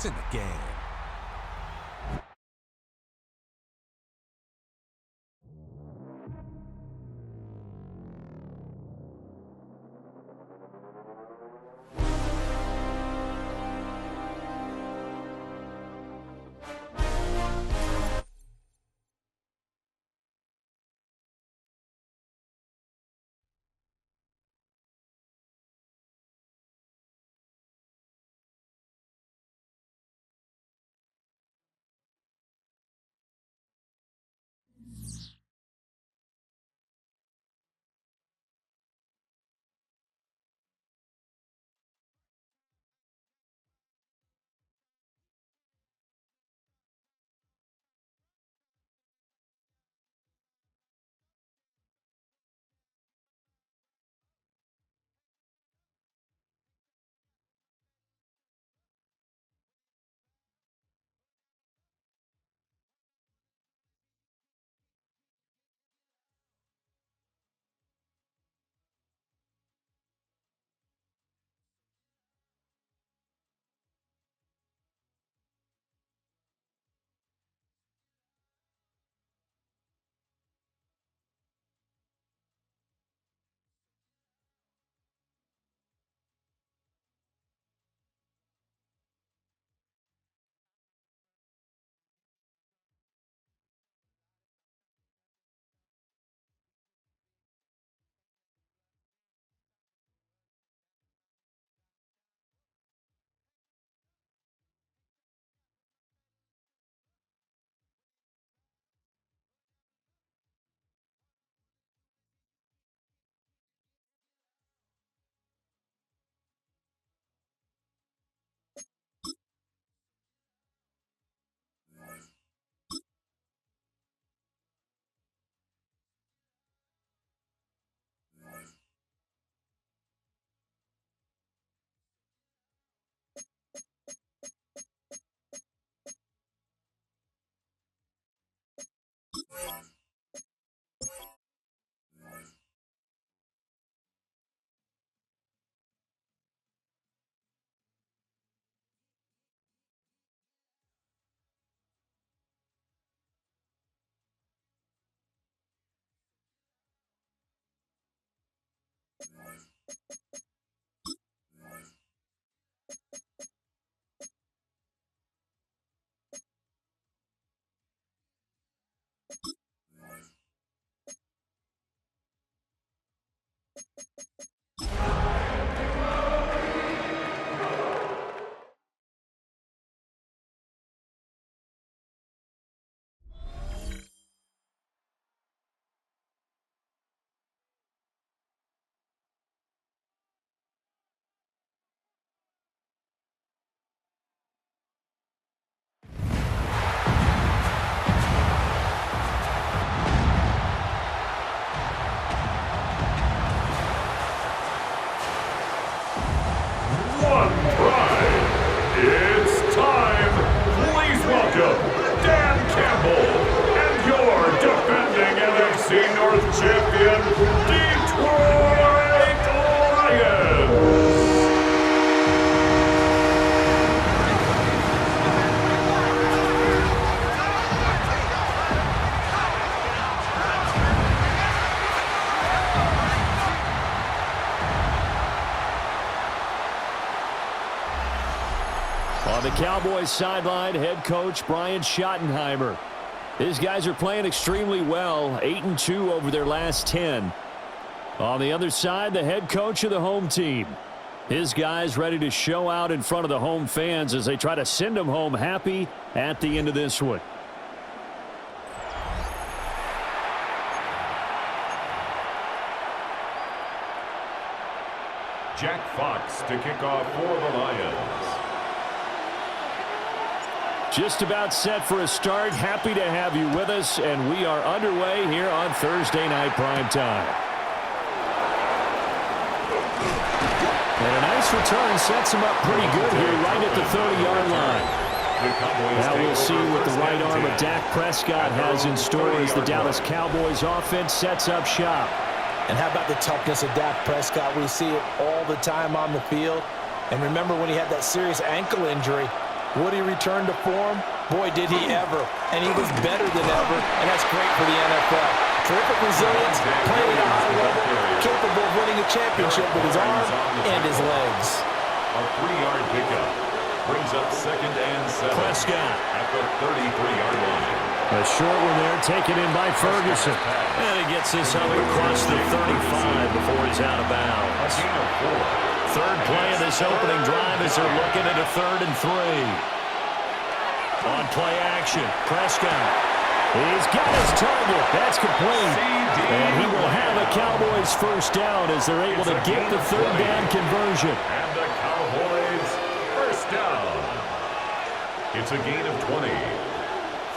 It's in the game. On the Cowboys sideline, head coach Brian Schottenheimer. His guys are playing extremely well, 8-2 over their last 10. On the other side, the head coach of the home team. His guys ready to show out in front of the home fans as they try to send them home happy at the end of this one. Jack Fox to kick off for the Lions. Just about set for a start. Happy to have you with us, and we are underway here on Thursday Night Primetime. And a nice return sets him up pretty good here right at the 30-yard line. Now we'll see what the right arm of Dak Prescott has in store as the Dallas Cowboys offense sets up shop. And how about the toughness of Dak Prescott? We see it all the time on the field. And remember when he had that serious ankle injury, Would he return to form? Boy, did he ever. And he was better than ever, and that's great for the NFL. Terrific resilience, playing at a high level, capable of winning a championship with his arm and his legs. A 3-yard pickup brings up 2nd and 7. Prescott at the 33-yard line. A short one there, taken in by Ferguson. And he gets this up across the 35 before he's out of bounds. A gain of 4. Third play of this opening drive as they're looking at a 3rd and 3. On play action, Prescott. He's got his target. That's complete. And he will have a Cowboys first down as they're able to get the 3rd down conversion. And the Cowboys first down. It's a gain of 20.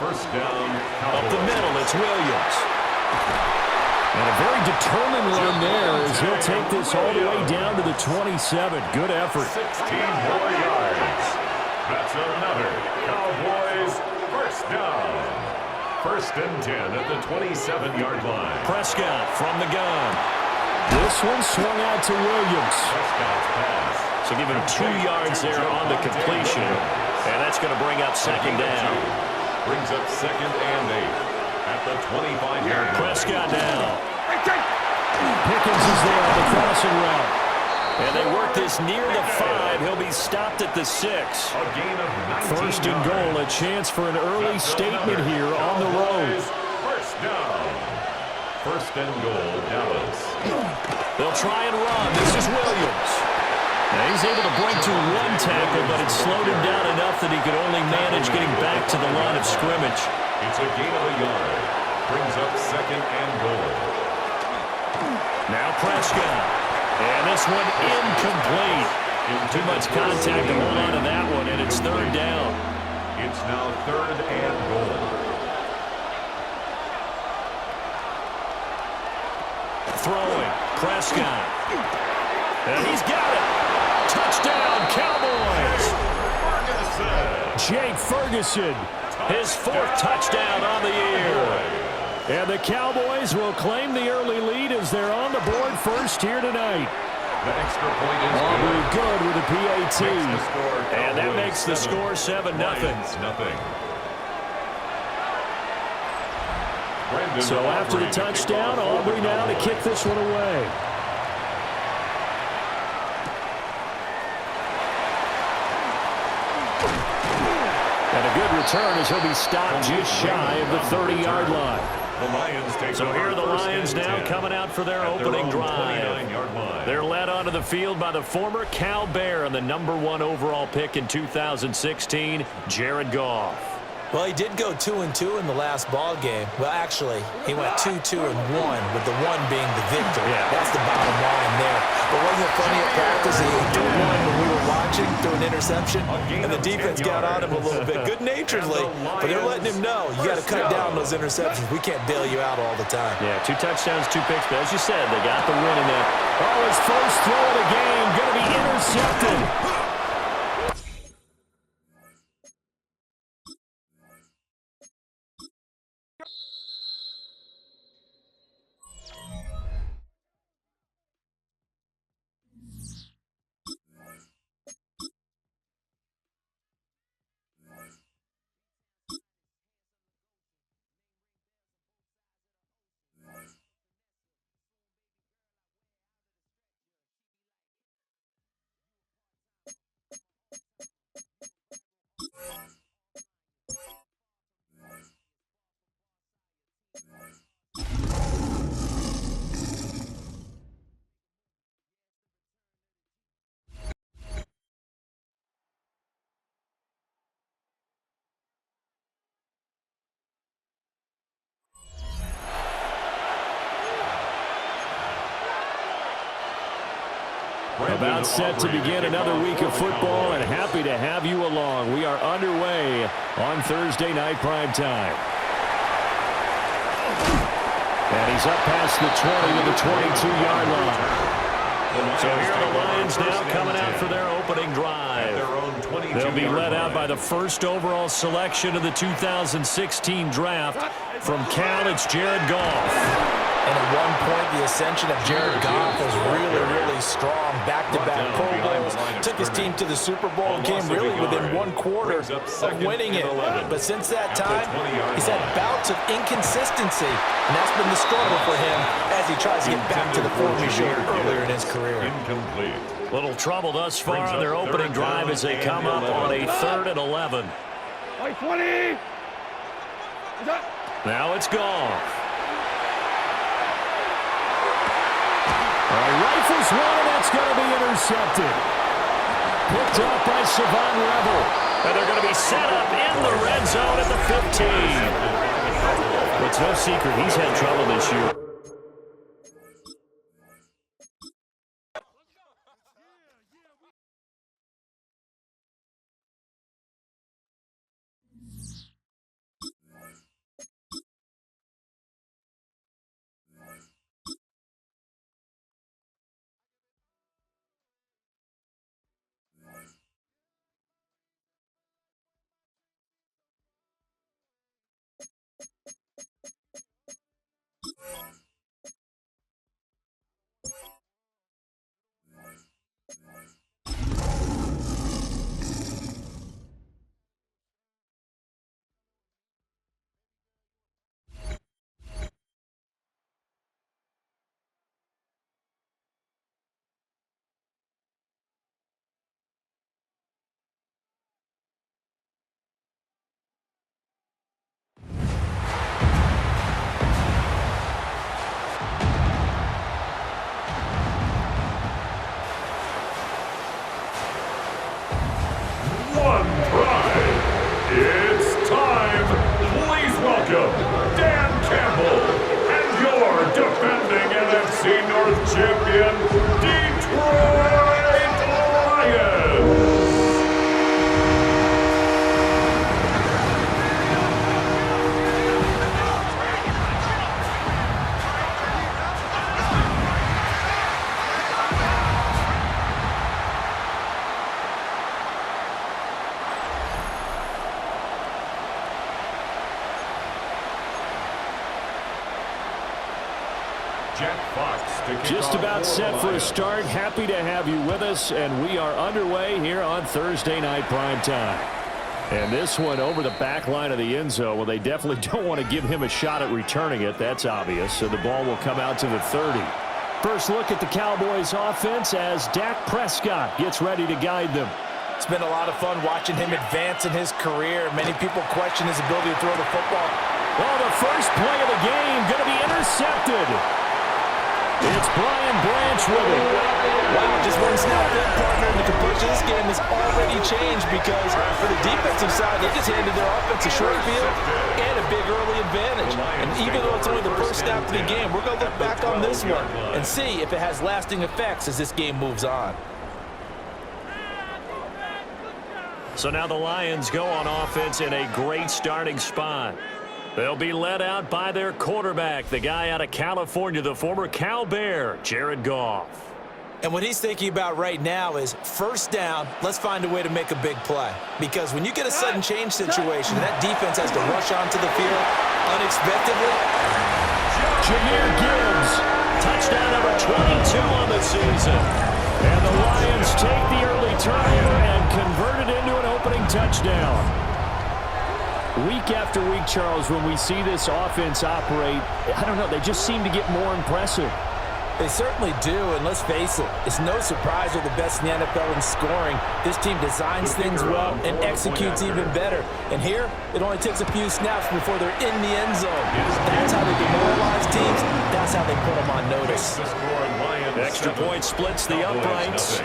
First down, Cowboys. Up the middle, it's Williams. And a very determined run there as he'll take this all the way down to the 27. Good effort. 16 more yards. That's another Cowboys first down. 1st and 10 at the 27-yard line. Prescott from the gun. This one swung out to Williams. Prescott's pass. So give him 2 yards there on the completion. And that's going to bring up 2nd down. Brings up 2nd and 8 at the 25-yard line. Prescott now. Pickens is there on the crossing route. And they work this near the 5. He'll be stopped at the 6. A gain of 19 First and goal, a chance for an early statement here on the road. First down. First and goal, Dallas. They'll try and run. This is Williams. Now he's able to break to 1 tackle, but it slowed him down enough that he could only manage getting back to the line of scrimmage. It's a gain of a yard. Brings up 2nd and goal. Now Prescott. And this one incomplete. Too much contact to hold on to that one, and it's 3rd down. It's now 3rd and goal. Throwing. Prescott. And he's got it. Touchdown, Cowboys. Jake Ferguson, his 4th touchdown on the year. And the Cowboys will claim the early lead as they're on the board first here tonight. The extra point is good with a PAT. And that makes the score 7-0. So after the touchdown, Aubrey now to kick this one away. And a good return as he'll be stopped just shy of the 30-yard line. So here are the Lions now coming out for their opening drive. They're led onto the field by the former Cal Bear and the #1 overall pick in 2016, Jared Goff. Well, he did go 2-2 in the last ball game. Well, actually, he went 2-2-1, with the 1 being the victor. Yeah. That's the bottom line there. But wasn't it funny at practice? He threw one when we were watching, threw an interception, and the defense got on him a little bit, good-naturedly. But they're letting him know, you got to cut down those interceptions. We can't bail you out all the time. Yeah, 2 touchdowns, 2 picks. But as you said, they got the win in that. Oh, his first throw of the game going to be intercepted. About set to begin another week of football, and happy to have you along. We are underway on Thursday night prime time. And he's up past the 20 to the 22-yard line. So here are the Lions now coming out for their opening drive. They'll be led out by the first overall selection of the 2016 draft. From Cal, it's Jared Goff. And at one point, the ascension of Jared Goff was really, really strong. Back-to-back Pro Bowls. Took took his team to the Super Bowl and came really within 1 quarter of winning it. But since that time, he's had bouts of inconsistency, and that's been the struggle for him as he tries to get back to the form he showed earlier in his career. Incomplete. Little trouble thus far on their opening drive as they come up on a 3rd and 11. 20. Now it's gone. Rifles one, and that's going to be intercepted. Picked up by Savon Revel. And they're going to be set up in the red zone at the 15. Well, it's no secret he's had trouble this year. It's time. Please welcome Dan Campbell and your defending NFC North champion, Detroit Lions. Just about set for a start. Happy to have you with us, and we are underway here on Thursday Night Primetime. And this one over the back line of the end zone. Well, they definitely don't want to give him a shot at returning it. That's obvious. So the ball will come out to the 30. First look at the Cowboys offense as Dak Prescott gets ready to guide them. It's been a lot of fun watching him advance in his career. Many people question his ability to throw the football. Well, the first play of the game going to be intercepted. It's Brian Branch with it. Wow, just one snap in, partner, and the completion of this game has already changed because for the defensive side, they just handed their offense a short field and a big early advantage. And even though it's only the first snap of the game, we're going to look back on this one and see if it has lasting effects as this game moves on. So now the Lions go on offense in a great starting spot. They'll be led out by their quarterback, the guy out of California, the former Cal Bear, Jared Goff. And what he's thinking about right now is first down, let's find a way to make a big play. Because when you get a sudden change situation, that defense has to rush onto the field unexpectedly. Jahmyr Gibbs, touchdown number 22 on the season. And the Lions take the early turnover and convert it into an opening touchdown. Week after week, Charles, when we see this offense operate, I don't know, they just seem to get more impressive. They certainly do, and let's face it, it's no surprise they're the best in the NFL in scoring. This team designs things well and executes even better. And here, it only takes a few snaps before they're in the end zone. That's how they demoralize teams. That's how they put them on notice. Extra point splits the uprights.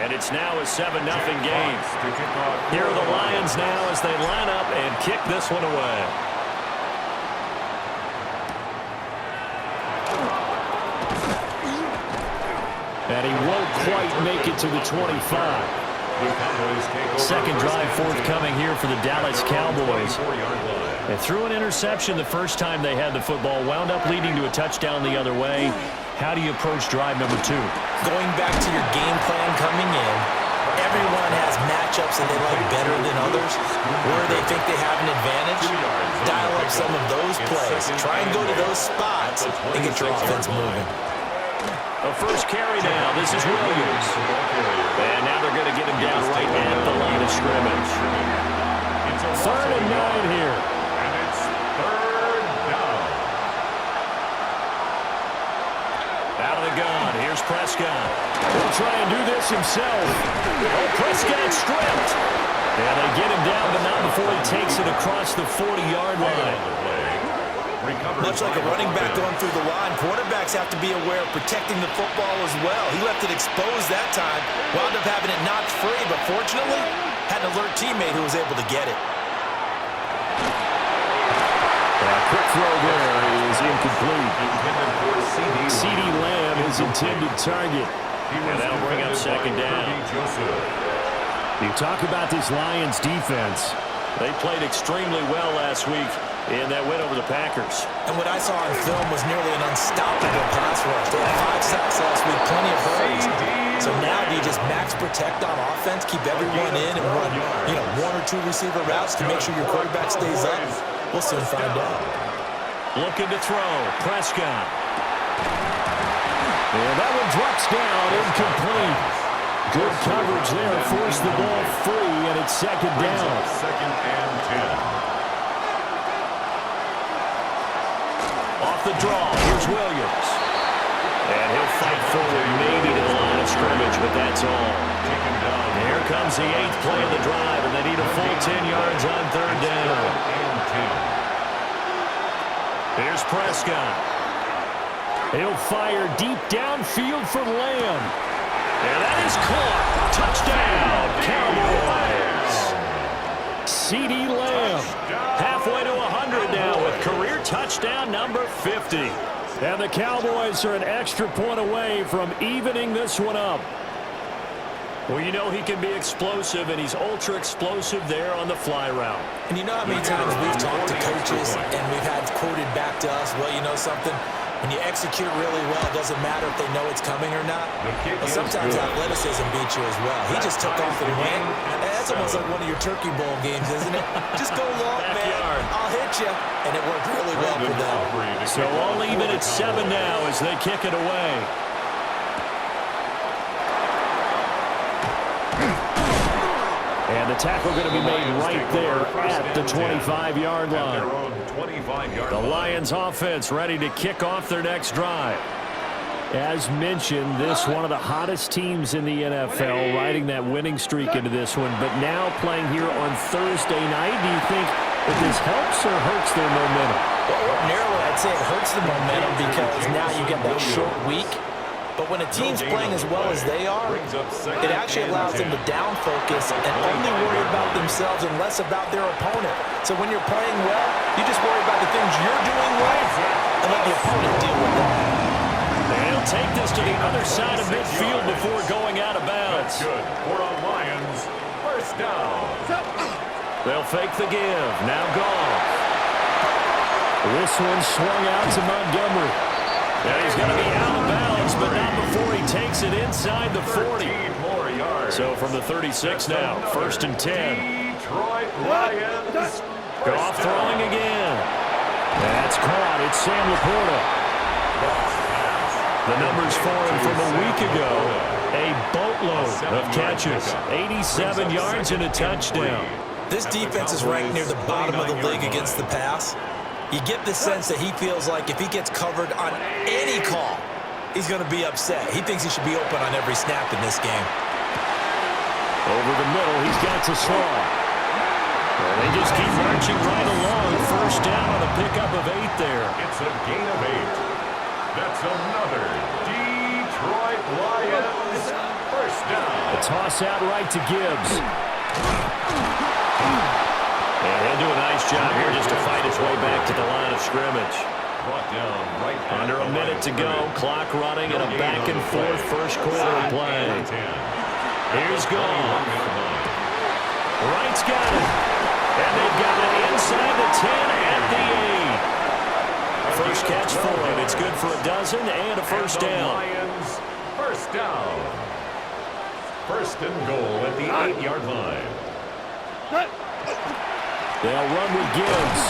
And it's now a 7-0 game. Here are the Lions now as they line up and kick this one away. And he won't quite make it to the 25. Second drive forthcoming here for the Dallas Cowboys. They threw an interception the first time they had the football, wound up leading to a touchdown the other way. How do you approach drive number 2? Going back to your game plan coming in, everyone has matchups that they like better than others, where they think they have an advantage. Dial up some of those plays. Try and go to those spots and get your offense moving. A first carry now. This is Williams. And now they're going to get him scrimmage. It's a 3rd and 9 here. And it's 3rd down. Out of the gun. Here's Prescott. He'll try and do this himself. Oh, Prescott stripped. And they get him down, but not before he takes it across the 40-yard line. Much like a running back going through the line, quarterbacks have to be aware of protecting the football as well. He left it exposed that time, wound up having it knocked free, but fortunately, had an alert teammate who was able to get it. Quick throw there is incomplete. CeeDee Lamb is intended target. And that'll bring up 2nd down. You talk about this Lions defense. They played extremely well last week in that win over the Packers. And what I saw on film was nearly an unstoppable pass rush. They had 5 sacks last week, plenty of hurries. So now do you just max protect on offense, keep everyone in and run, 1 or 2 receiver routes to make sure your quarterback stays up? We'll soon find out. Looking to throw. Prescott. And that one drops down, incomplete. Good coverage there, forced the ball free, and it's 2nd down. 2nd and 10. Off the draw, here's Williams. And he'll fight forward maybe to the line of scrimmage, but that's all. Here comes the 8th play of the drive, and they need a full 10 yards on 3rd down. Here's Prescott. He'll fire deep downfield for Lamb. And that is caught. Touchdown, Cowboys. CeeDee Lamb halfway to 100 now with career touchdown number 50. And the Cowboys are an extra point away from evening this one up. Well, you know he can be explosive, and he's ultra explosive there on the fly route. And you know how many times we've talked to coaches and we've had quoted back to us, well, you know something? When you execute really well, it doesn't matter if they know it's coming or not. But sometimes athleticism beats you as well. He just took off and went. That's almost like one of your Turkey Bowl games, isn't it? Just go long, man. I'll hit you. And it worked really well for them. So all even at 7 now as they kick it away. And the tackle going to be made right there at the 25-yard line. The Lions offense ready to kick off their next drive. As mentioned, this one of the hottest teams in the NFL, riding that winning streak into this one, but now playing here on Thursday night. Do you think that this helps or hurts their momentum? Well, ordinarily, I'd say it hurts the momentum because now you get that short week. But when a team's playing as well as they are, it actually allows them to down focus and only worry about themselves and less about their opponent. So when you're playing well, you just worry about the things you're doing well and let the opponent deal with that. They'll take this to the other side of midfield before going out of bounds. Good for a Lions. 1st down. They'll fake the give. Now Goff. This one swung out to Montgomery. Now he's going to be out of bounds, but not before he takes it inside the 40. So from the 36 now, 1st and 10. Detroit Lions. Goff throwing again. That's caught. It's Sam Laporta. The numbers for him from a week ago, a boatload of catches, 87 yards and a touchdown. This defense is ranked near the bottom of the league against the pass. You get the sense that he feels like if he gets covered on any call, he's going to be upset. He thinks he should be open on every snap in this game. Over the middle, he's got to Slaw. Well, they just keep marching right along. 1st down on a pickup of 8 there. It's a gain of 8. That's another Detroit Lions 1st down. A toss out right to Gibbs. And he'll do a nice job here just to fight his way back to the line of scrimmage. Brought down right under a minute to go. Clock running and a back-and-forth 1st quarter play. Here's Goff. Wright's got it. And they've got it inside the 10 at the 8. First catch for him. It's good for a dozen and a 1st down. Lions 1st down. 1st and goal at the 8-yard line. They'll run with Gibbs.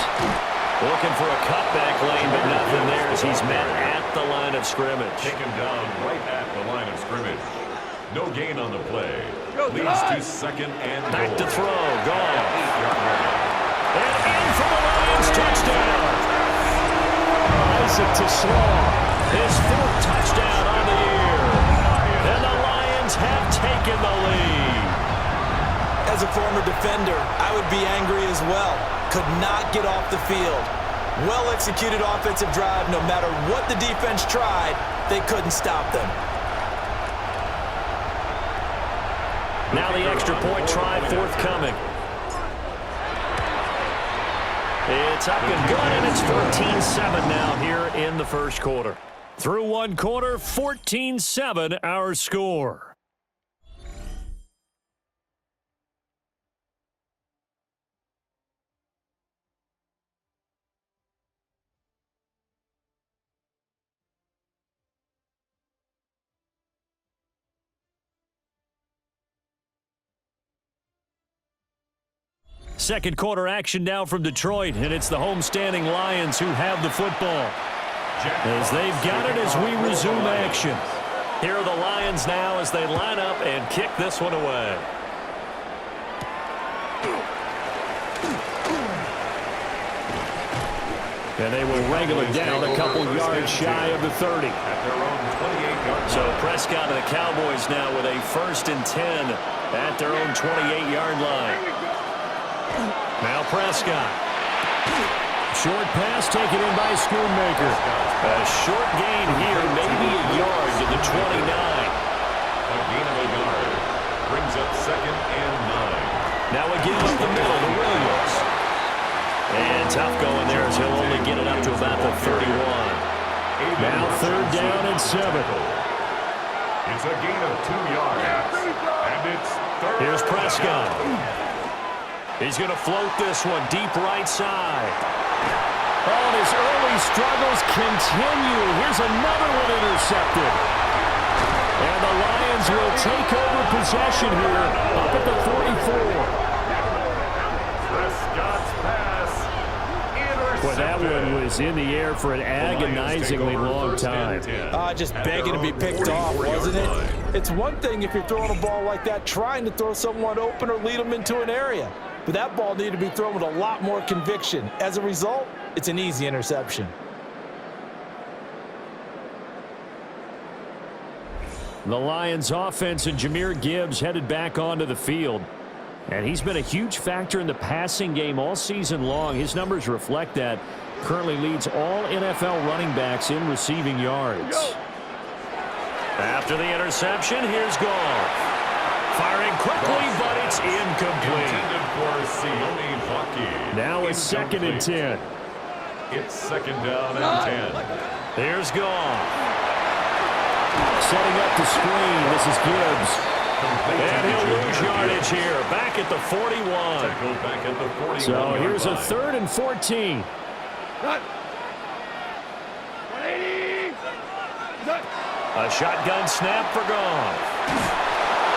Looking for a cutback lane, but nothing there as he's met at the line of scrimmage. Taken down right at the line of scrimmage. No gain on the play. Leads to second and goal. Back to throw. Gone. And in for the Lions. Touchdown. Isaac to Slaw. His fourth touchdown on the year. And the Lions have taken the lead. As a former defender, I would be angry as well. Could not get off the field. Well-executed offensive drive. No matter what the defense tried, they couldn't stop them. Now the extra point try forthcoming. It's up and good, and it's 14-7 now here in the first quarter. Through one quarter, 14-7 our score. Second quarter action now from Detroit, and it's the homestanding Lions who have the football. As they've got it as we resume action. Here are the Lions now as they line up and kick this one away. And they will wrangle it down a couple yards shy of the 30. So Prescott and the Cowboys now with a 1st and 10 at their own 28-yard line. Now Prescott. Short pass taken in by Schoonmaker. A short gain here, maybe a yard to the 29. A gain of a yard. Brings up second and 9. Now again up the middle to Williams. And tough going there as he'll only get it up to about the 31. Now 3rd down and 7. It's a gain of 2 yards. And it's third. Here's Prescott. He's going to float this one deep right side. Oh, and his early struggles continue. Here's another one intercepted. And the Lions will take over possession here up at the 44. Prescott's pass intercepted. Well, that one was in the air for an agonizingly long time. Just begging to be picked off, wasn't it? It's one thing if you're throwing a ball like that, trying to throw someone open or lead them into an area. But that ball needed to be thrown with a lot more conviction. As a result, it's an easy interception. The Lions offense and Jahmyr Gibbs headed back onto the field. And he's been a huge factor in the passing game all season long. His numbers reflect that. Currently leads all NFL running backs in receiving yards. After the interception, here's Goff. Firing quickly, but it's incomplete. Now it's 2nd and 10. It's 2nd down and 10. Here's Goff. Setting up the screen. This is Gibbs. And he'll lose yardage here. Back at the 41. So here's a 3rd and 14. A shotgun snap for Goff.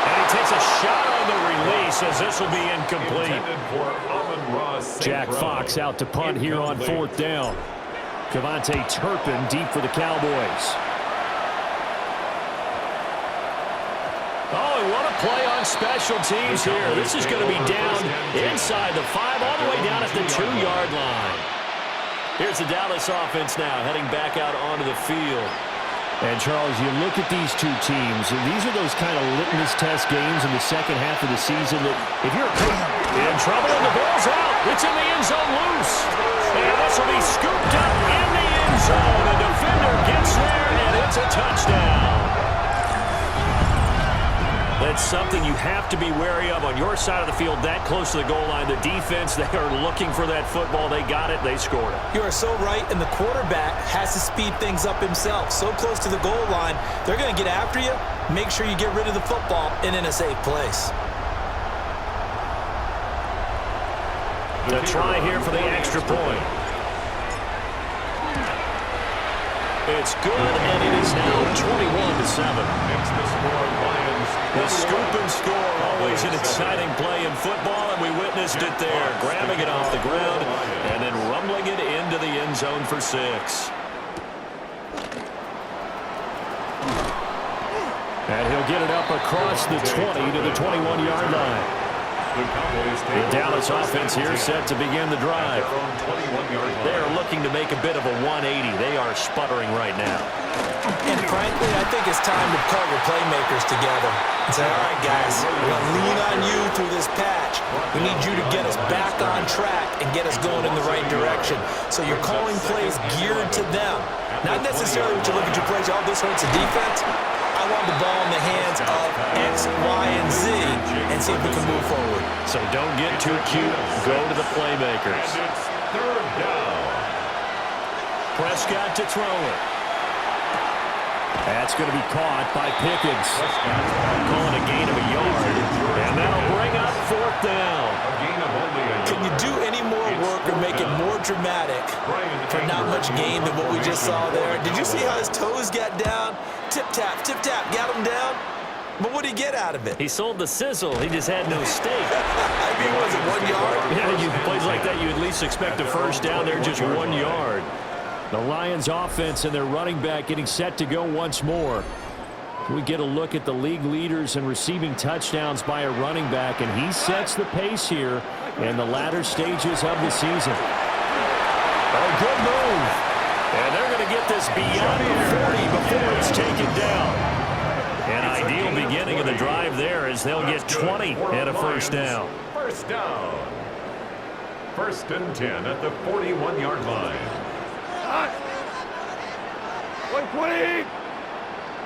And he takes a shot on the release as this will be incomplete. Jack Fox out to punt here on 4th down. Kevontae Turpin deep for the Cowboys. Oh, and what a play on special teams here. This is going to be down inside the 5, all the way down at the 2-yard line. Here's the Dallas offense now heading back out onto the field. And, Charles, you look at these two teams, and these are those kind of litmus test games in the second half of the season that if you're in trouble and the ball's out, it's in the end zone loose. And this will be scooped up in the end zone. The defender gets there, and it's a touchdown. That's something you have to be wary of on your side of the field, that close to the goal line. The defense, they are looking for that football. They got it. They scored it. You are so right, and the quarterback has to speed things up himself. So close to the goal line, they're going to get after you. Make sure you get rid of the football and in a safe place. The try here for the extra point. It's good, and it is now 21-7. It's the score, Lions. The scoop and score, always an exciting play in football, and we witnessed it there, grabbing it off the ground and then rumbling it into the end zone for 6. And he'll get it up across the 20 to the 21-yard line. The Dallas offense here set to begin the drive. They are looking to make a bit of a 180. They are sputtering right now. And frankly, I think it's time to call your playmakers together and say, all right, guys, we're going to lean on you through this patch. We need you to get us back on track and get us going in the right direction. So you're calling plays geared to them. Not necessarily what you look at your plays, oh, this hurts the defense. I want the ball in the hands of X, Y, and Z and see if we can move forward. So don't get too cute. Go to the playmakers. It's third down. Prescott to throw it. That's going to be caught by Pickens. Calling a gain of a yard. And that'll bring up fourth down. Can you do any more work or make it more dramatic for not much gain than what we just saw there? Did you see how his toes got down? Tip-tap, got him down. But what did he get out of it? He sold the sizzle. He just had no steak. I mean, was it 1 yard? Yeah, you plays like that, you at least expect a first down there, just 1 yard. The Lions offense and their running back getting set to go once more. We get a look at the league leaders in receiving touchdowns by a running back, and he sets the pace here in the latter stages of the season. A good move. And they're going to get this beyond the 40 before it's taken down. An ideal beginning of the drive there as they'll get 20 and a first down. First down. First and 10 at the 41-yard line. 120.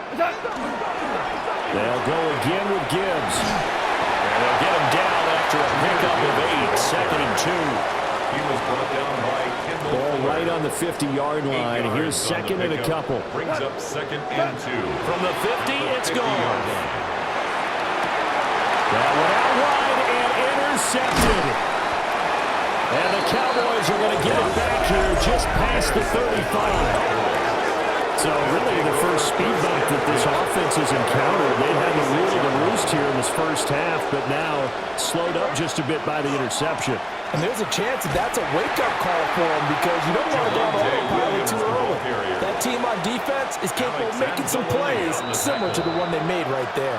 They'll go again with Gibbs. And they'll get him down after a pickup of 8, second and 2. He was brought down by Kendall. Ball right on the 50-yard line. Here's second and a couple. Brings up second and 2. From the 50, it's gone. That one out wide and intercepted. And the Cowboys are going to get it back here just past the 35. So really the first speed bump that this offense has encountered. They had the rule to roost here in this first half, but now slowed up just a bit by the interception. And there's a chance that that's a wake-up call for him because you don't want to go on autopilot too early. That team on defense is capable of making some plays similar to the one they made right there.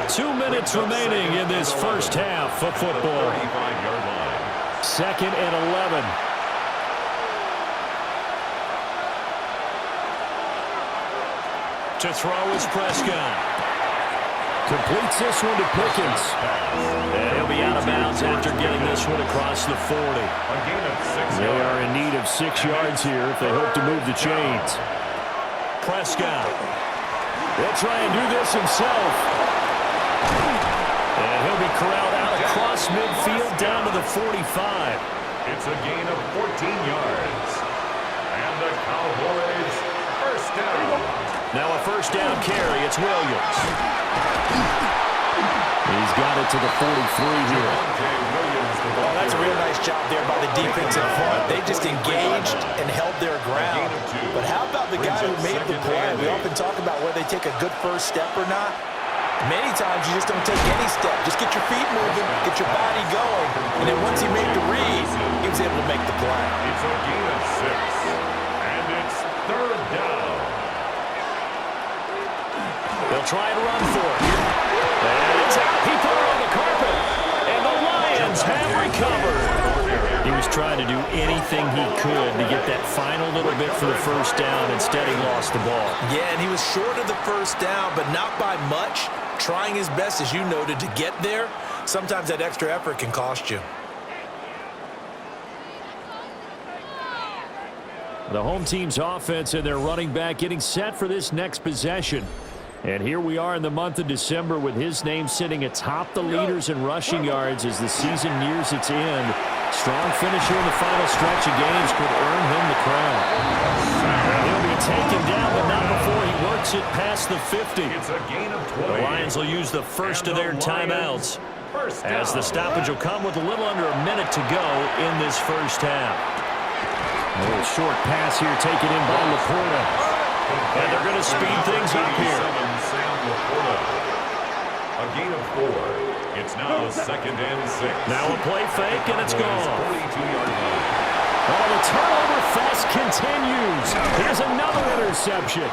2 minutes remaining in this first half of football. Second and 11. To throw is Prescott. Completes this one to Pickens. And he'll be out of bounds after getting this one across the 40. They are in need of 6 yards here if they hope to move the chains. Prescott. He'll try and do this himself. And he'll be corralled out across midfield down to the 45. It's a gain of 14 yards. And the Cowboys first down. Now a first down carry. It's Williams. He's got it to the 43 here. Oh, that's a real nice job there by the defense in front. They just engaged and held their ground. But how about the guy who made the play? We often talk about whether they take a good first step or not. Many times you just don't take any step. Just get your feet moving, get your body going. And then once he made the read, he was able to make the play. It's a gain of 6. And it's third down. They'll try and run for it. And it's out. He put it on the carpet. And the Lions have recovered. He was trying to do anything he could to get that final little bit for the first down. Instead, he lost the ball. Yeah, and he was short of the first down, but not by much. Trying his best, as you noted, to get there. Sometimes that extra effort can cost you. The home team's offense and their running back getting set for this next possession. And here we are in the month of December with his name sitting atop the leaders in rushing yards as the season nears its end. Strong finish here in the final stretch of games could earn him the crown. He'll be taken down, but not before he works it past the 50. It's a gain of 20. The Lions will use the first of their timeouts as the stoppage will come with a little under a minute to go in this first half. A little short pass here taken in by Laporta. And they're going to speed things up here. A gain of 4. It's now second and 6. Now a play fake, and it's gone. 42-yard line. Oh, the turnover fest continues. Here's another interception.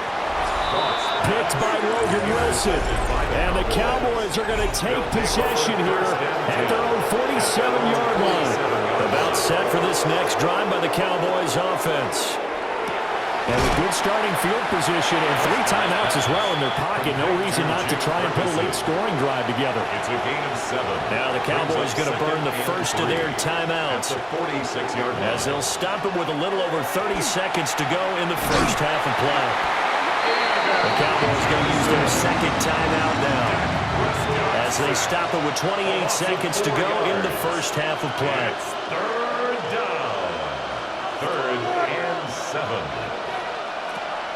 Picked by Logan Wilson. And the Cowboys are going to take possession here at their own 47-yard line. About set for this next drive by the Cowboys offense. And a good starting field position and 3 timeouts as well in their pocket. No reason not to try and put a late scoring drive together. It's a gain of 7. Now the Cowboys going to burn the first of their timeouts. 46-yard line. As they'll stop it with a little over 30 seconds to go in the first half of play. The Cowboys going to use their second timeout now. As they stop it with 28 seconds to go in the first half of play. It's third down. 3rd and 7.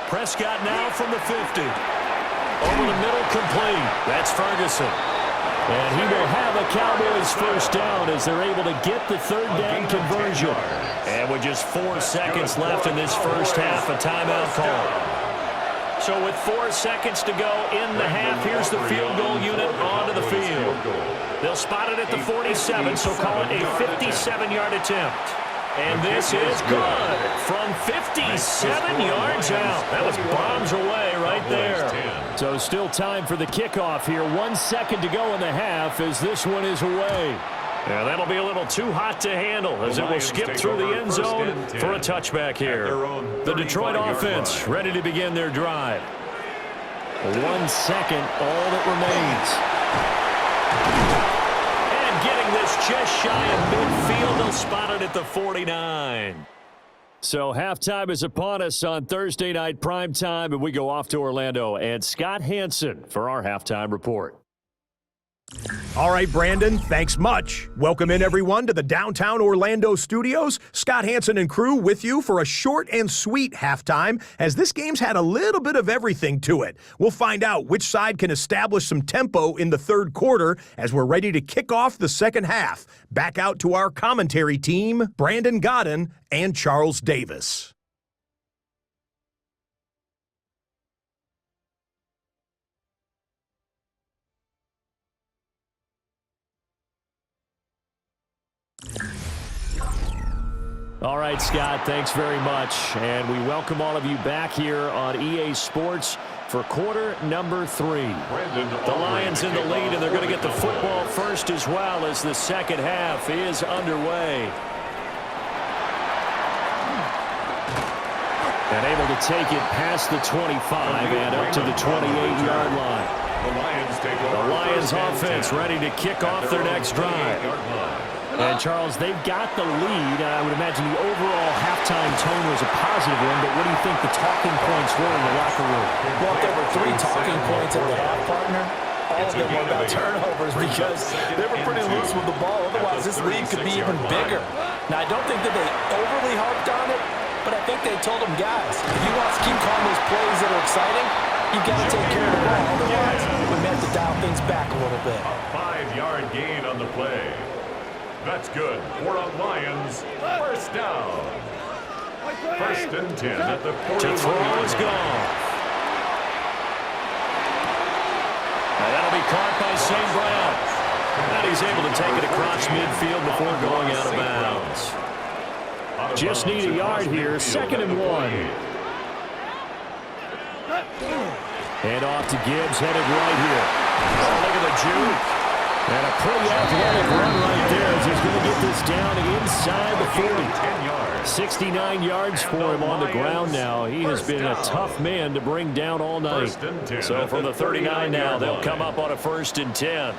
Prescott now from the 50. Over the middle, complete. That's Ferguson. And he will have a Cowboys first down as they're able to get the 3rd down conversion. And with just 4 seconds left in this first half, a timeout call. So with 4 seconds to go in the half, here's the field goal unit onto the field. They'll spot it at the 47, so call it a 57-yard attempt. And this is good from 57 yards out. That was bombs away right there. So still time for the kickoff here. 1 second to go in the half as this one is away. Yeah, that'll be a little too hot to handle as it will skip through the end zone for a touchback here. The Detroit offense ready to begin their drive. 1 second, all that remains. Getting this just shy of midfield. They'll spot it at the 49. So halftime is upon us on Thursday night primetime, and we go off to Orlando. And Scott Hansen for our halftime report. All right, Brandon, thanks much. Welcome in, everyone, to the downtown Orlando studios. Scott Hansen and crew with you for a short and sweet halftime, as this game's had a little bit of everything to it. We'll find out which side can establish some tempo in the 3rd quarter as we're ready to kick off the 2nd half. Back out to our commentary team, Brandon Godden and Charles Davis. All right, Scott, thanks very much. And we welcome all of you back here on EA Sports for quarter number 3. The Lions in the lead, and they're going to get the football first as well as the second half is underway. And able to take it past the 25 and up to the 28-yard line. The Lions offense ready to kick off their next drive. And, Charles, they've got the lead. I would imagine the overall halftime tone was a positive one, but what do you think the talking points were in the locker room? Well, there were 3 talking points at the half, partner. All of them were about turnovers because they were pretty loose with the ball. Otherwise, this lead could be even bigger. Now, I don't think that they overly harped on it, but I think they told them, guys, if you want to keep calling those plays that are exciting, you've got to take care of the ball. Otherwise, we may have to dial things back a little bit. A 5-yard gain on the play. That's good for the Lions. First down. 1st and 10 at the 41. To throw is gone. Now that'll be caught by St. Brown. And he's able to take it across midfield before going out of bounds. Just need a yard here. 2nd and 1. And off to Gibbs, headed right here. Oh, look at the juke. And a pretty athletic run right there as he's going to get this down inside the 40. 69 yards for him on the ground now. He has been a tough man to bring down all night. So from the 39 now, they'll come up on a 1st and 10.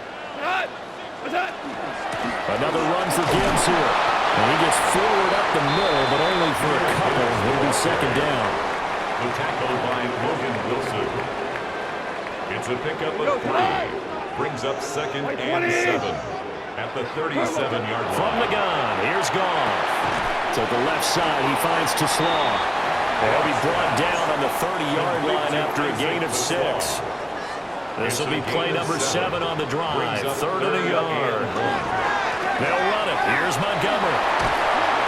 Another run for Gibbs here. And he gets forward up the middle, but only for a couple. It'll be 2nd down. The tackle by Logan Wilson. It's a pickup of 3. Brings up 2nd and 7 at the 37-yard line. From the gun, here's Goff. To the left side, he finds Teslaw. He'll be brought down on the 30-yard line after a gain of 6. This will be play number 7 on the drive. 3rd and a yard. They'll run it. Here's Montgomery.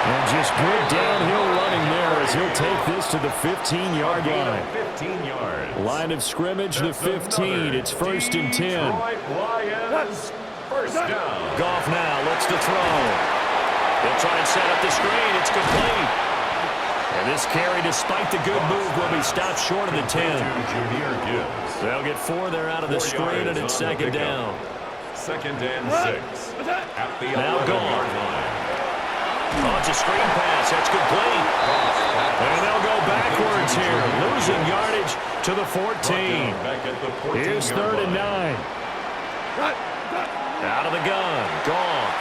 And just good downhill running there as he'll take this to the 15-yard line. 15 yards. Line of scrimmage, the 15. It's 1st and 10. Lions, first down. Goff now looks to throw. He'll try and set up the screen. It's complete. And this carry, despite the good move, will be stopped short of the 10. They'll get 4 there out of the screen, and it's second down. Second and 6. At the now 11-yard gone. line. Oh, it's a screen pass. That's complete. And they'll go backwards here, losing yardage to the 14. Here's 3rd and 9. Out of the gun. Goff.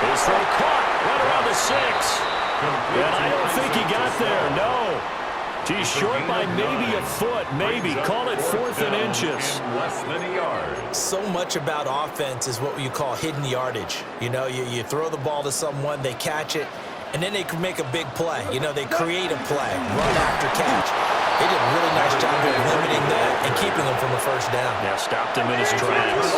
His throw caught right around the 6. And I don't think he got there, no. He's short by maybe a foot, maybe. Call it 4th and inches. Less than a yard. So much about offense is what you call hidden yardage. You know, you throw the ball to someone, they catch it, and then they can make a big play. You know, they create a play, run after catch. They did a really nice job of limiting that and keeping him from a first down. Yeah, stopped him in his tracks.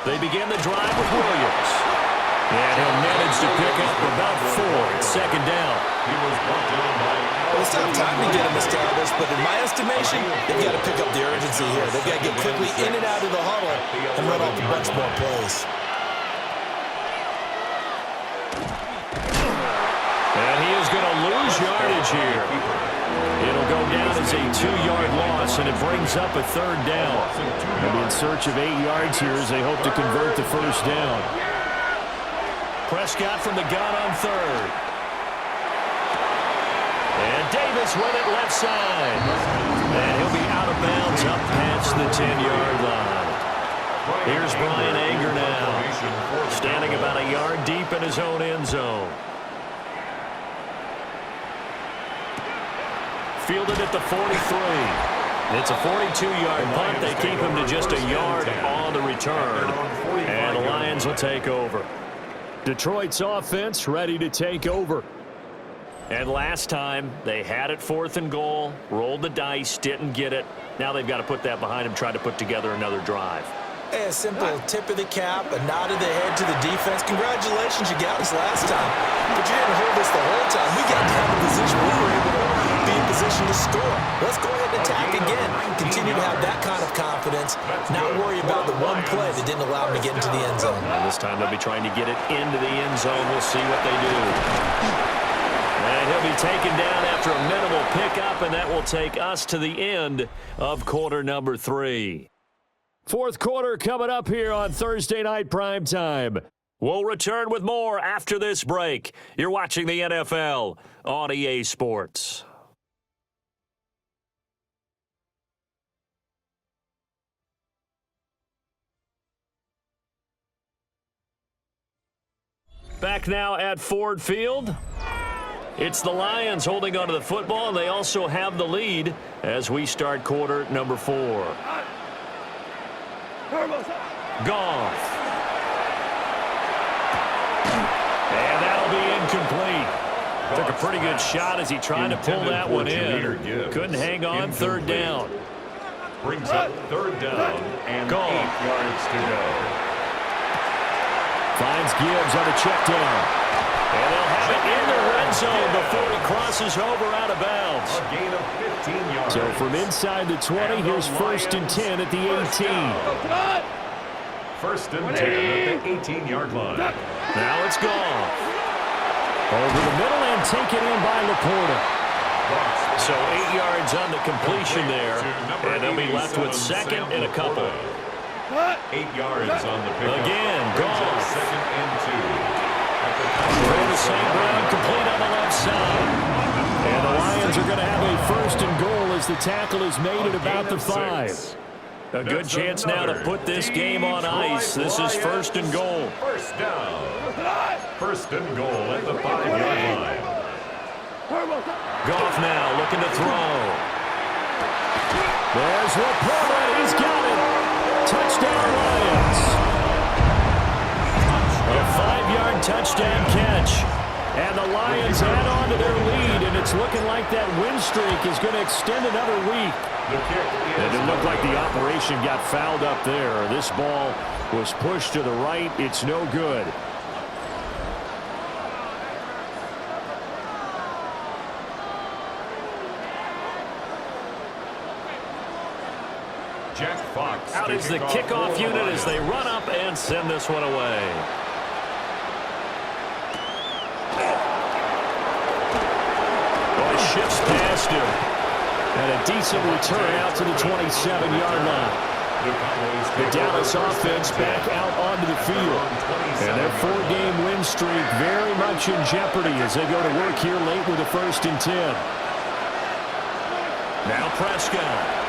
They begin the drive with Williams. And he'll manage to pick up about 4. It's second down. Well, it's not time to get him established, but in my estimation, they've got to pick up the urgency here. They've got to get quickly in and out of the huddle and run off a bunch more plays. And he is going to lose yardage here. It'll go down as a 2-yard loss, and it brings up a 3rd down. They'll be in search of 8 yards here as they hope to convert the first down. Prescott from the gun on 3rd. And Davis with it left side. And he'll be out of bounds up past the 10-yard line. Here's Brian Anger now, standing about a yard deep in his own end zone. Fielded at the 43. It's a 42-yard punt. They keep him to just a yard on the return. And the Lions will take over. Detroit's offense ready to take over. And last time, they had it 4th and goal, rolled the dice, didn't get it. Now they've got to put that behind them, try to put together another drive. Hey, a simple tip of the cap, a nod of the head to the defense. Congratulations, you got us last time. But you didn't hold us the whole time. We got to have a position where we were able to be in position to score. Let's go ahead and attack again. Continue to have that kind of confidence. Not worry about the one play that didn't allow them to get into the end zone. And this time they'll be trying to get it into the end zone. We'll see what they do. And he'll be taken down after a minimal pickup, and that will take us to the end of quarter number 3. 4th quarter coming up here on Thursday Night Primetime. We'll return with more after this break. You're watching the NFL on EA Sports. Back now at Ford Field. It's the Lions holding onto the football, and they also have the lead as we start quarter number 4. Goff. And that'll be incomplete. Took a pretty good shot as he tried to pull that one in. Couldn't hang on. 3rd down. Brings up 3rd down and 8 yards to go. Finds Gibbs on a check down. And they'll have it in the red zone before he crosses over out of bounds. A gain of 15 yards. So from inside the 20, here's 1st and 10 at the 18. 1st and 10 at the 18-yard line. Now it's gone. Over the middle and taken in by Laporta. So 8 yards on the completion there, and they'll be left with 2nd and a couple. 8 yards on the pickup. Again, gone. 2nd and 2. Throw to St. Brown, complete on the left side. And the Lions are going to have a 1st and goal as the tackle is made at about the 5. A good chance now to put this game on ice. This is 1st and goal. First down. 1st and goal at the 5-yard line. Goff now looking to throw. There's Laporta. He's got it. Touchdown, Lions. A 5-yard touchdown catch. And the Lions add on to their lead, and it's looking like that win streak is going to extend another week. And it looked like the operation got fouled up there. This ball was pushed to the right. It's no good. Jack Fox. Out is the kickoff unit as they run up and send this one away. Boy, shifts past him. And a decent return out to the 27-yard line. The Dallas offense back out onto the field. And their 4-game win streak very much in jeopardy as they go to work here late with a 1st and 10. Now Prescott.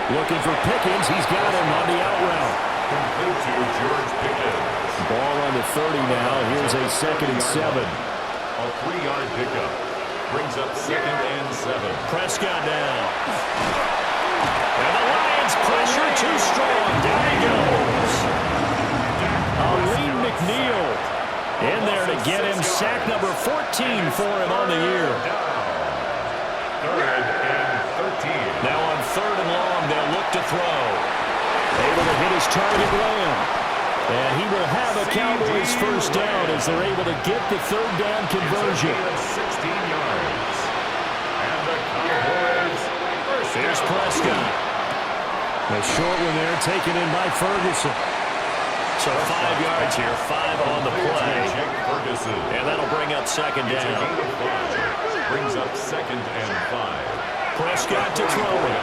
Looking for Pickens. He's got him on the out route. Complete to George Pickens. Ball on the 30 now. Here's a 2nd and 7. A 3-yard pickup. Brings up 2nd and 7. Prescott down. And the Lions pressure too strong. Down he goes. Aleem McNeil in there to get him sack number 14 for him on the year. 3rd and 13. Now on 3rd and long, they'll look to throw. Able to hit his target Lamb. And he will have a Cowboys 1st down as they're able to get the 3rd down conversion. 16 yards. And the Cowboys first down. Here's Prescott. A short one there taken in by Ferguson. So 5 yards here, 5 on the play. Ferguson. And that'll bring up 2nd It's a down. gain of 5. Brings up 2nd and 5. Prescott to throw it.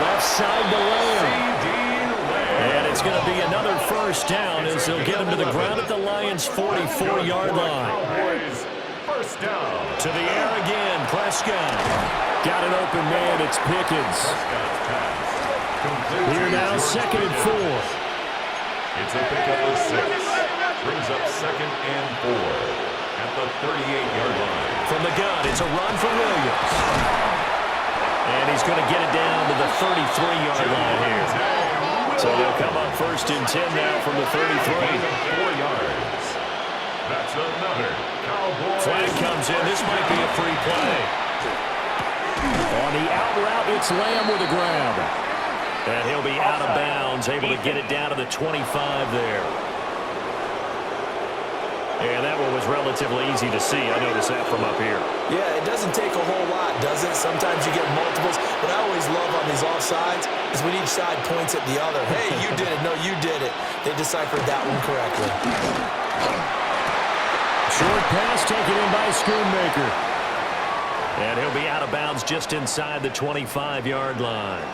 Left side to Lamb. And it's going to be another 1st down as they'll get him to the ground at the Lions' 44-yard line. Cowboys first down. To the air again, Prescott. Got an open man. It's Pickens. Here now, 2nd and 4. It's a pickup of 6. Brings up 2nd and 4 at the 38-yard line. From the gun, it's a run for Williams. And he's going to get it down to the 33-yard line here. So they'll come up 1st and 10 now from the 33. 4 yards. That's another Cowboys. Flag comes in. This might be a free play. On the out route, it's Lamb with a grab. And he'll be out of bounds, able to get it down to the 25 there. And that one was relatively easy to see. I noticed that from up here. Yeah, it doesn't take a whole lot, does it? Sometimes you get multiples. What I always love on these offsides is when each side points at the other. Hey, you did it. No, you did it. They deciphered that one correctly. Short pass taken in by Schoonmaker. And he'll be out of bounds just inside the 25-yard line.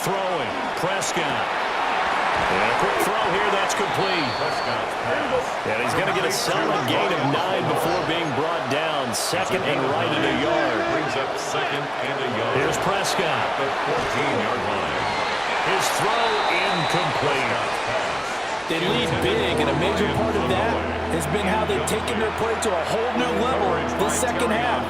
Throwing, Prescott. And a quick throw here, that's complete. And he's going to get a solid gain of 9 before being brought down. 2nd and right at a yard. Brings up 2nd and a yard. Here's Prescott. The 14-yard line. His throw incomplete. They lead big, and a major part of that has been how they've taken their play to a whole new level this 2nd half.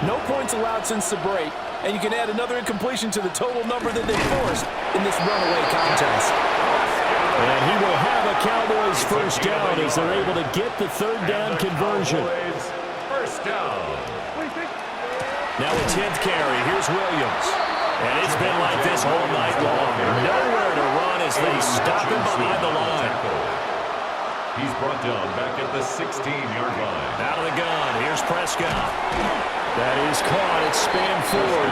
No points allowed since the break, and you can add another incompletion to the total number that they forced in this runaway contest. And he will have a Cowboys 1st down as they're able to get the 3rd down conversion. First down. Now a 10th carry. Here's Williams. And it's been like this all night long. Nowhere to run as they stop him behind the line. He's brought down back at the 16-yard line. Out of the gun. Here's Prescott. That is caught. It's spanned forward.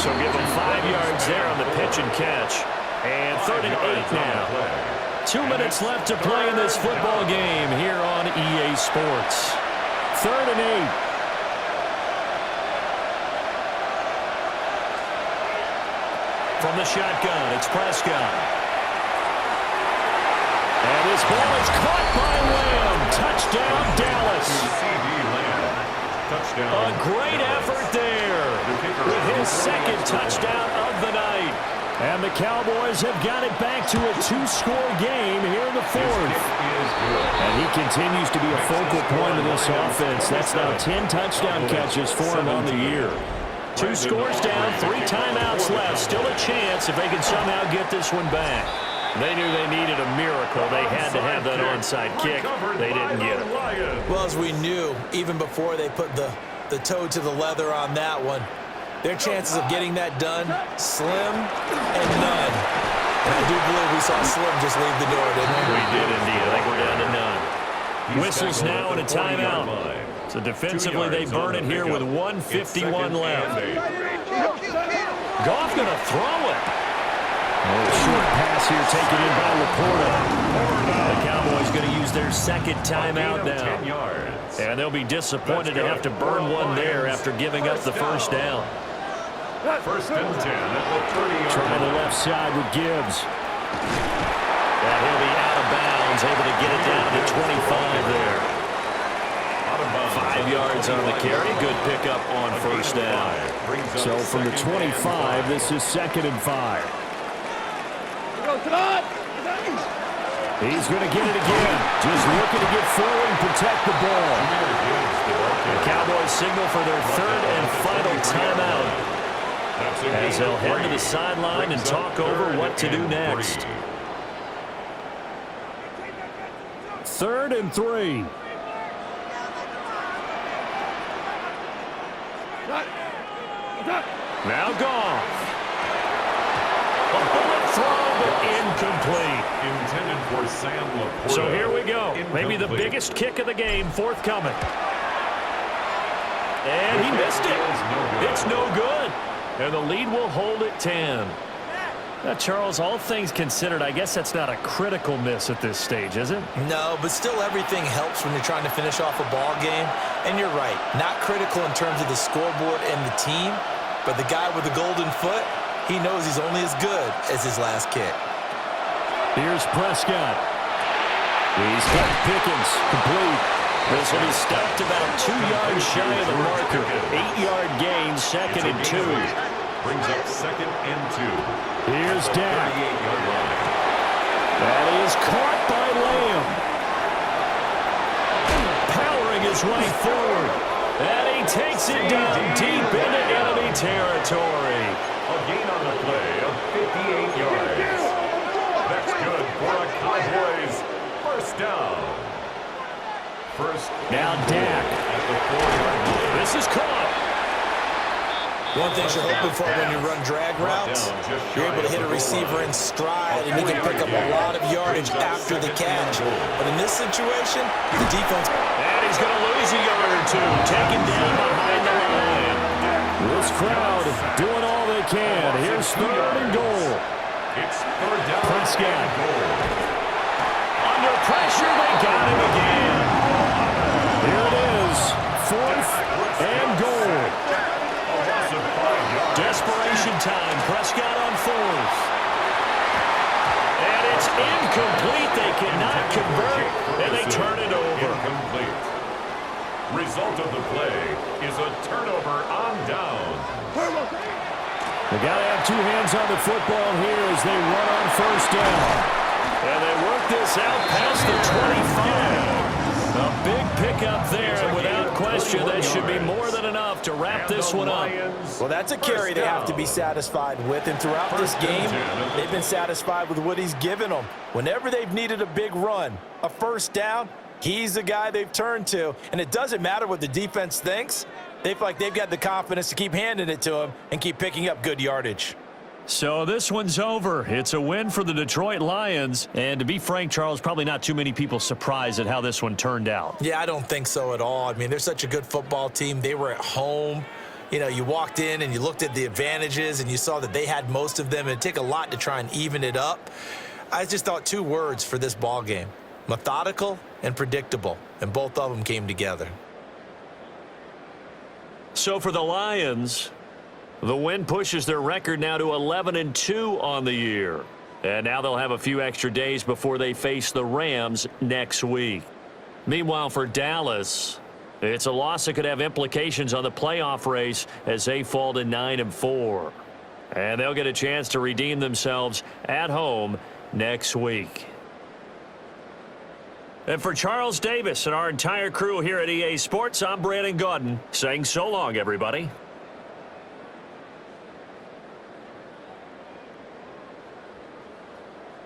So give him 5 yards there on the pitch and catch. And 3rd and 8 now. 2 minutes left to play in this football game here on EA Sports. 3rd and 8. From the shotgun, it's Prescott. And this ball is caught by Lamb. Touchdown, Dallas. Touchdown. A great effort there with his 2nd touchdown of the night. And the Cowboys have got it back to a 2-score game here in the 4th. And he continues to be a focal point of this offense. That's now 10 touchdown catches for him on the year. 2 scores down, 3 timeouts left. Still a chance if they can somehow get this one back. They knew they needed a miracle. They had to have that onside kick. They didn't get it. Well, as we knew, even before they put the toe to the leather on that one, their chances of getting that done, slim and none. And I do believe we saw Slim just leave the door, didn't we? We did indeed. I think we're down to none. Whistles now and a timeout. So defensively, they burn it here with 1:51 left. Goff going to throw it. Short pass here taken in by Laporta. The Cowboys going to use their second timeout now. And they'll be disappointed to have to burn one there after giving up the first down. First and 10 at the 30-yard Trying line. the left side with Gibbs. And he'll be out of bounds, able to get it down to the 25 there. 5 yards on the carry. Good pickup on first down. So from the 25, this is 2nd and 5. He's going to get it again. Just looking to get forward and protect the ball. The Cowboys signal for their third and final timeout, as they'll head to the sideline and talk over what to do next. 3rd and 3. Now Goff. A bullet throw, but incomplete. Intended for Sam Laporta. So here we go. Maybe the Incomplete. biggest kick of the game forthcoming. And he missed it. It's no good. And the lead will hold at 10. Now, Charles, all things considered, I guess that's not a critical miss at this stage, is it? No, but still everything helps when you're trying to finish off a ball game. And you're right, not critical in terms of the scoreboard and the team, but the guy with the golden foot, he knows he's only as good as his last kick. Here's Prescott. He's got Pickens complete. This will be stopped about 2 yards shy of the marker. 8-yard gain, 2nd and 2. Brings up 2nd and 2. Here's Dak. 38-yard line. That is caught by Lamb. Powering his way forward. And he takes it down deep into enemy territory. A gain on the play of 58 yards. That's good for a Cowboys first down. First Now Dak. at the 4-yard line. This is caught. One thing you're hoping for when you run drag routes, you're able to hit a receiver in stride and he can pick up a lot of yardage after the catch. But in this situation, the defense... And he's going to lose a yard or two. Taken down behind the line. This crowd doing all they can. Here's 3rd and goal. It's 3rd down. Prescott. Under pressure, they got him again. Here it is. 4th and goal. Desperation time. Prescott on 4th. And it's incomplete. They cannot convert, and they turn it over. Incomplete. Result of the play is a turnover on down. They got to have 2 hands on the football here as they run on first down. And they work this out past the 25. A big pickup there, and without question, that should be more than enough to wrap this one up. Well, that's a carry they have to be satisfied with, and throughout this game, they've been satisfied with what he's given them. Whenever they've needed a big run, a first down, he's the guy they've turned to, and it doesn't matter what the defense thinks. They feel like they've got the confidence to keep handing it to him and keep picking up good yardage. So this one's over. It's a win for the Detroit Lions. And to be frank, Charles, probably not too many people surprised at how this one turned out. Yeah, I don't think so at all. I mean, they're such a good football team. They were at home. You know, you walked in and you looked at the advantages and you saw that they had most of them. It'd take a lot to try and even it up. I just thought 2 words for this ball game: methodical and predictable. And both of them came together. So for the Lions, the win pushes their record now to 11-2 on the year. And now they'll have a few extra days before they face the Rams next week. Meanwhile, for Dallas, it's a loss that could have implications on the playoff race as they fall to 9-4. And they'll get a chance to redeem themselves at home next week. And for Charles Davis and our entire crew here at EA Sports, I'm Brandon Gaudin saying so long, everybody.